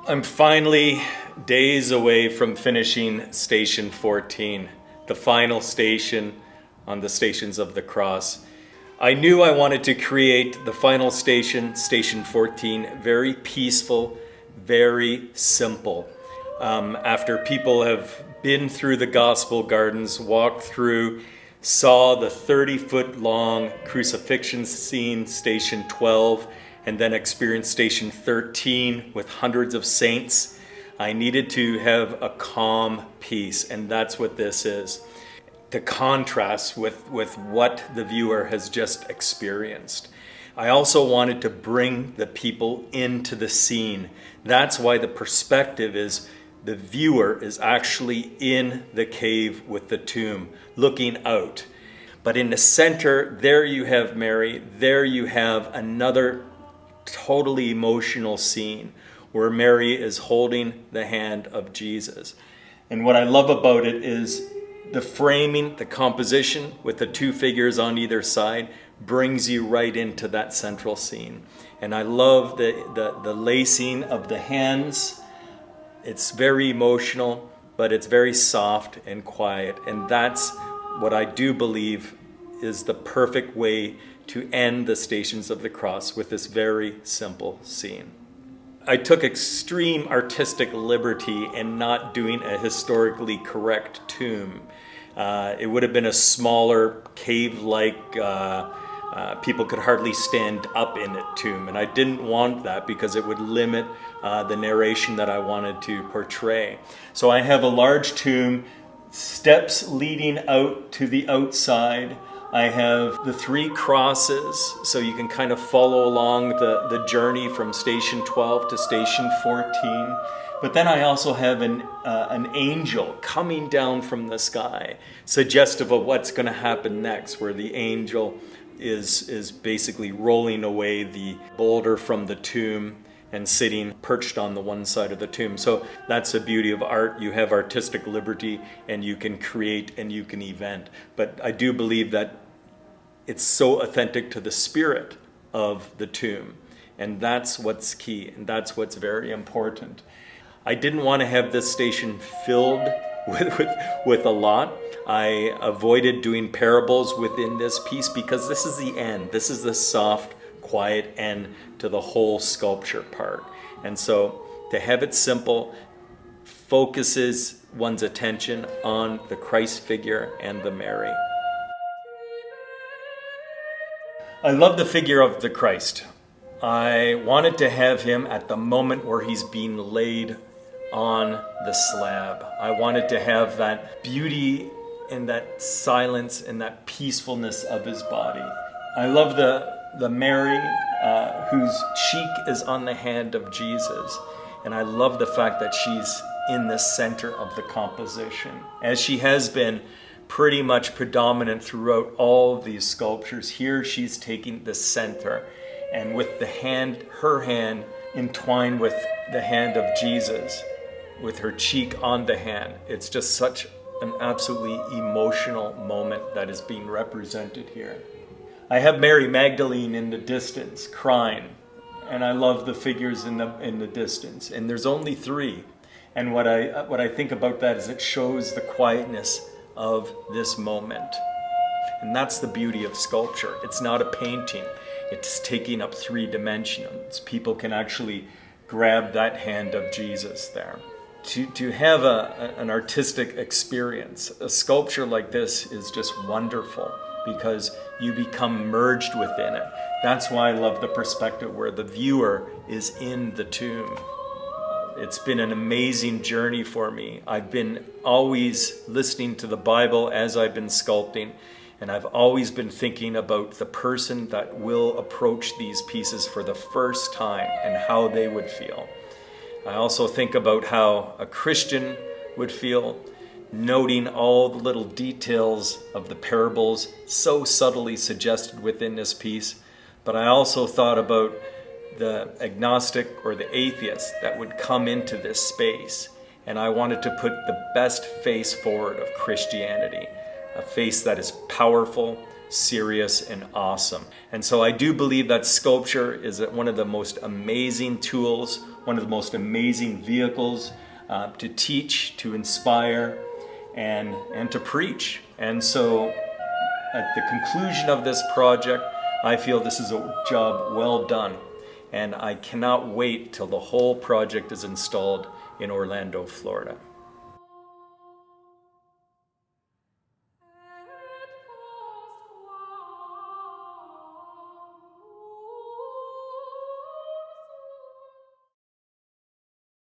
I'm finally days away from finishing Station 14, the final station on the Stations of the Cross. I knew I wanted to create the final station, Station 14, very peaceful, very simple. After people have been through the Gospel Gardens, walked through, saw the 30-foot long crucifixion scene, Station 12, and then experienced Station 13 with hundreds of saints, I needed to have a calm peace, and that's what this is. The contrast with what the viewer has just experienced. I also wanted to bring the people into the scene. That's why the perspective is the viewer is actually in the cave with the tomb, looking out. But in the center, there you have Mary, there you have another totally emotional scene where Mary is holding the hand of Jesus. And what I love about it is the framing, the composition with the two figures on either side brings you right into that central scene. And I love the lacing of the hands. It's very emotional, but it's very soft and quiet. And that's what I do believe is the perfect way to end the Stations of the Cross, with this very simple scene. I took extreme artistic liberty in not doing a historically correct tomb. It would have been a smaller, cave-like, people could hardly stand up in it tomb. And I didn't want that because it would limit the narration that I wanted to portray. So I have a large tomb, steps leading out to the outside. I have the 3 crosses, so you can kind of follow along the journey from Station 12 to Station 14. But then I also have an angel coming down from the sky, suggestive of what's going to happen next, where the angel is basically rolling away the boulder from the tomb and sitting perched on the one side of the tomb. So that's the beauty of art. You have artistic liberty and you can create and you can event. But I do believe that it's so authentic to the spirit of the tomb. And that's what's key, and that's what's very important. I didn't want to have this station filled with a lot. I avoided doing parables within this piece because this is the end. This is the soft, quiet end to the whole sculpture part. And so to have it simple focuses one's attention on the Christ figure and the Mary. I love the figure of the Christ. I wanted to have him at the moment where he's being laid on the slab. I wanted to have that beauty and that silence and that peacefulness of his body. I love the Mary whose cheek is on the hand of Jesus. And I love the fact that she's in the center of the composition, as she has been pretty much predominant throughout all of these sculptures. Here she's taking the center, and with the hand, her hand entwined with the hand of Jesus, with her cheek on the hand. It's just such an absolutely emotional moment that is being represented here. I have Mary Magdalene in the distance crying, and I love the figures in the distance. And there's only 3. And what I think about that is it shows the quietness of this moment. And that's the beauty of sculpture. It's not a painting. It's taking up 3 dimensions. People can actually grab that hand of Jesus there. To have an artistic experience, a sculpture like this is just wonderful because you become merged within it. That's why I love the perspective where the viewer is in the tomb. It's been an amazing journey for me. I've been always listening to the Bible as I've been sculpting, and I've always been thinking about the person that will approach these pieces for the first time and how they would feel. I also think about how a Christian would feel, noting all the little details of the parables so subtly suggested within this piece. But I also thought about the agnostic or the atheist that would come into this space. And I wanted to put the best face forward of Christianity, a face that is powerful, serious, and awesome. And so I do believe that sculpture is one of the most amazing tools one of the most amazing vehicles to teach, to inspire, and to preach. And so at the conclusion of this project, I feel this is a job well done. And I cannot wait till the whole project is installed in Orlando, Florida.